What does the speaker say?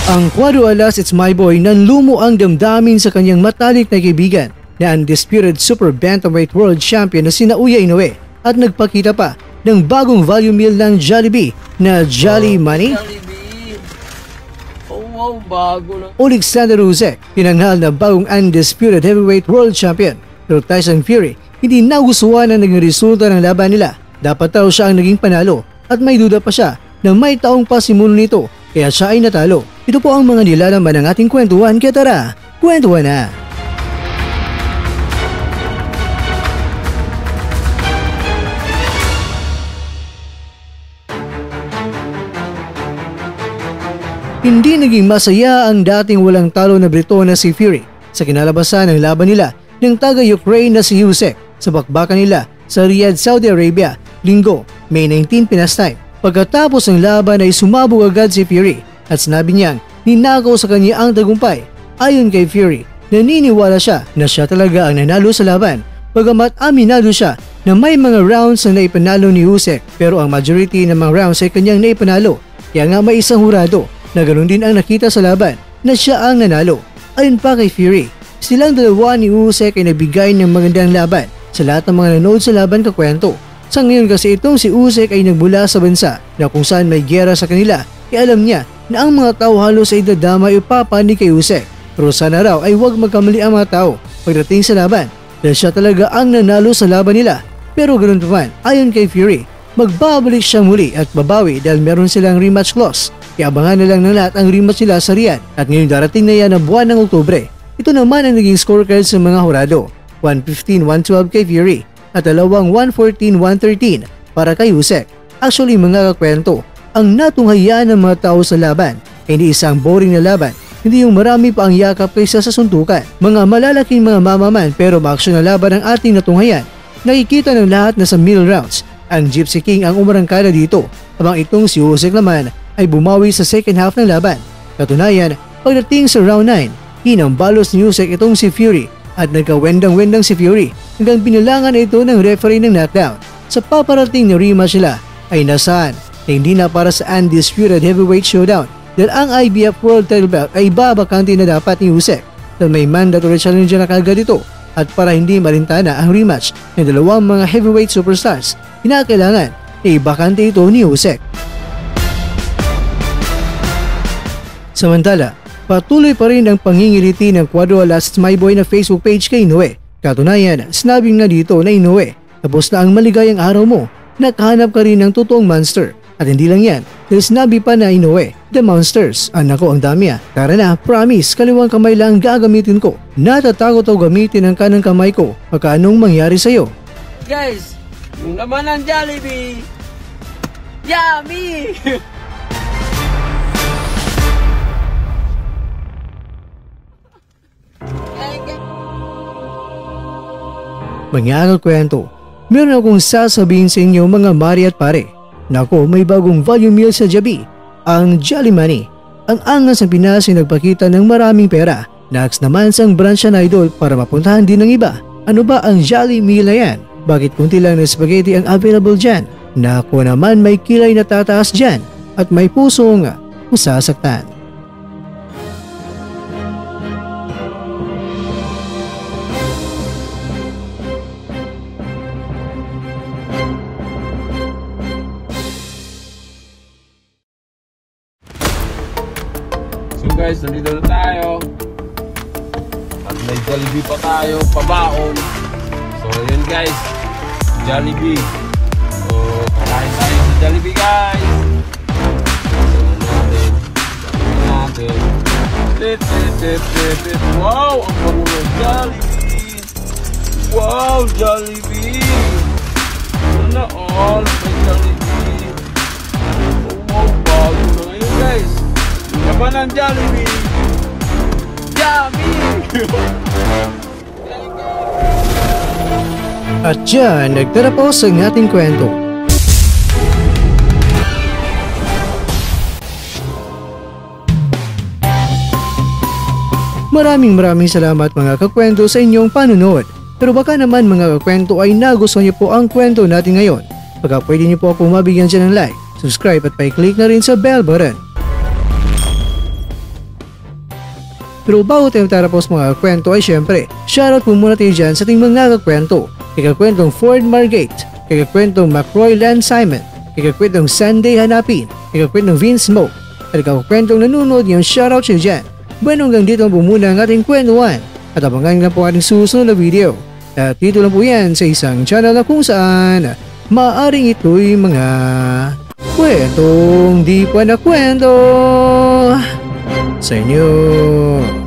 Ang Cuadro Alas It's My Boy nanlumo ang damdamin sa kanyang matalik na kaibigan na undisputed Super Bantamweight World Champion na sina Uya Inoue at nagpakita pa ng bagong value meal ng Jollibee na Jolly Money. Wow, bago lang. Alexander Usyk, tinanghal na bagong undisputed heavyweight world champion. Pero Tyson Fury, hindi nagustuhan ang naging resulta ng laban nila. Dapat daw siya ang naging panalo at may duda pa siya na may taong pasimulo nito kaya siya ay natalo. Ito po ang mga nilalaman ng ating kwentuhan, kaya tara, kwentuhan na! Hindi naging masaya ang dating walang talo na Brito na si Fury sa kinalabasan ng laban nila ng taga-Ukraine na si Usyk sa bakbakan nila sa Riyadh, Saudi Arabia, Linggo, May 19 Pinas time. Pagkatapos ng laban ay sumabog agad si Fury at sinabi niyang ninakaw sa kanya ang tagumpay. Ayon kay Fury, naniniwala siya na siya talaga ang nanalo sa laban, bagamat aminado siya na may mga rounds na naipanalo ni Usyk pero ang majority ng mga rounds ay kanyang naipanalo. Kaya nga may isang hurado na ganoon din ang nakita sa laban na siya ang nanalo. Ayon pa kay Fury, silang dalawa ni Usyk ay nagbigay ng magandang laban sa lahat ng mga nanood sa laban kakwento. Sa ngayon kasi itong si Usyk ay nagmula sa bansa na kung saan may giyera sa kanila kaya alam niya na ang mga tao halos ay dadamay o papanig kay Usyk. Pero sana raw ay huwag magkamali ang mga tao pagdating sa laban dahil siya talaga ang nanalo sa laban nila. Pero ganoon pa man, ayon kay Fury, magbabalik siya muli at babawi dahil meron silang rematch clause. Kaya abangan na lang ng lahat ang rematch nila sa Riyadh at ngayon darating na yan ang buwan ng Oktubre. Ito naman ang naging scorecard sa mga hurado. 115-112 kay Fury at dalawang 114-113 para kay Usyk. Actually mga kakwento, ang natunghayaan ng mga tao sa laban ay hindi isang boring na laban, hindi yung marami pa ang yakap kaysa sa suntukan. Mga malalaking mga mamaman pero ma-action na laban ang ating natunghayan. Nakikita ng lahat na sa middle rounds, ang Gypsy King ang umarangkada dito habang itong si Usyk naman ay bumawi sa second half ng laban. Katunayan, pagdating sa round 9, hinambalos ni Usyk itong si Fury at nagkawendang-wendang si Fury hanggang binilangan ito ng referee ng knockdown. Sa paparating na rematch nila ay nasaan na hindi na para sa undisputed heavyweight showdown dahil ang IBF World Title Belt ay babakante na dapat ni Usyk dahil may mandatory challenger na kagad ito at para hindi malintana ang rematch ng dalawang mga heavyweight superstars, kinakailangan na ibakante ito ni Usyk. Samantala, patuloy pa rin ang pangingiliti ng Cuadro Alas It's My Boy na Facebook page kay Inoue. Katunayan, sinabi nga dito na Inoue, tapos na ang maligayang araw mo, nakahanap ka rin ng totoong monster. At hindi lang yan, dahil sinabi pa na Inoue, the monsters, anak ko ang dami Tara na, promise, kaliwang kamay lang gagamitin ko. Natatakot ako gamitin ang kanang kamay ko, pagka anong mangyari sa'yo. Guys, yung laman ng Jollibee, yummy! Mga kwento, meron akong sasabihin sa inyo mga mari at pare. Nako, may bagong value meal sa Jollibee, ang Jolly Money. Ang angas ng Pinas ay nagpakita ng maraming pera. Next naman sang branch na idol para mapuntahan din ng iba. Ano ba ang Jolly Meal na yan? Bakit kunti lang na spaghetti ang available dyan? Nako naman may kilay na tataas dyan at may pusong masasaktan. So guys, nandito na tayo at may Jollibee pa tayo, pabaon. So yun guys, Jollibee. So kakain tayo sa Jollibee guys. Natin. Wow, ang bango ng Jollibee. Wow, Jollibee. Sana all may Jollibee. Oh wow, bago na ngayon guys. Laban ng Jollibee. Yummy! At dyan, nagtatapos ang ating kwento. Maraming salamat mga kakwento sa inyong panunood. Pero baka naman mga kakwento ay nagustuhan niyo po ang kwento natin ngayon. Baka pwede niyo po ako mabigyan dyan ng like, subscribe at pa-click na rin sa bell button. Pero bago tayo tatapos mga kwento ay syempre, shoutout po muna tayo dyan sa ating mga kakwento. Kakakwentong Ford Margate, kakakwentong McRoy Land Simon, kakakwentong Sunday Hanapin, kakakwentong Vince Smoke, at kakakwentong nanonood yung shoutout siya dyan. Bueno, hanggang dito po muna ang ating kwentuhan at abangan lang po ating susunod na video. At dito lang po yan sa isang channel na kung saan maaring ito'y mga kwentong di pa na kwento sa inyo.